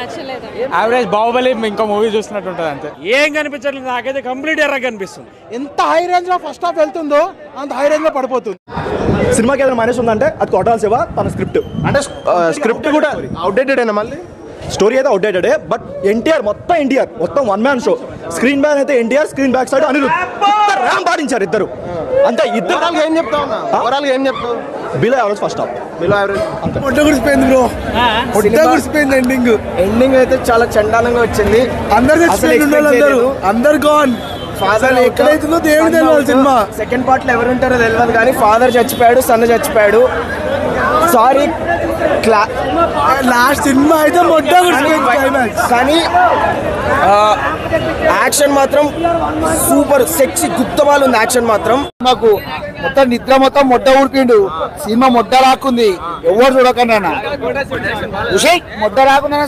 నచ్చలేదు. యావరేజ్ బాహుబలి ఇంకో మూవీ చూస్తున్నట్టు ఉంటుంది అంతే. ఏం కనిపించట్లేదు నాకైతే, కంప్లీట్ ఎర్ర కనిపిస్తుంది. ఎంత హై రేంజ్ లో ఫస్ట్ హాఫ్ వెళ్తుందో అంత హై రేంజ్ లో పడిపోతుంది. సినిమాకి ఏదైనా మైనస్ ఉందంటే అది కొట్టాల శివ తన స్క్రిప్ట్, అంటే స్క్రిప్ట్ కూడా అవుట్డేటెడ్ అయినా, మళ్ళీ స్టోరీ అయితే అవుట్డేటెడ్. బట్ ఎన్టీఆర్ మొత్తం one man show. Screen back అయితే NTR, screen back side Anirudh ర్యామ్ పాటించారు ఇద్దరు. అంతే. ఇద్దరు ఏం చెప్తావు ఏం చెప్తావు? Below average first half, below average. మొట్ట గుడిసిపోయింది బ్రో, మొట్ట గుడిసిపోయింది. ఎండింగ్ అయితే చాలా చండాలంగా వచ్చింది. అందరు గాన్. ఫాదర్ ఎక్కడైతుందో దేవుడు తెలియాలి. సినిమా సెకండ్ పార్ట్ లో ఎవరుంటారో తెలియదు కానీ ఫాదర్ చచ్చిపోయాడు, సన్ చచ్చిపోయాడు. సారీ, లాస్ట్ సినిమా అయితే మొట్ట గుడిసిపోయింది. కానీ యాక్షన్ మాత్రం సూపర్ సెక్సీ గుప్తమాలు ఉంది. యాక్షన్ మాత్రం మాకు మొత్తం నిద్ర మొత్తం మొట్ట ఊడిపిండు. సినిమా మొట్ట రాకుంది, ఎవరు చూడకుండా మొట్ట రాకుండా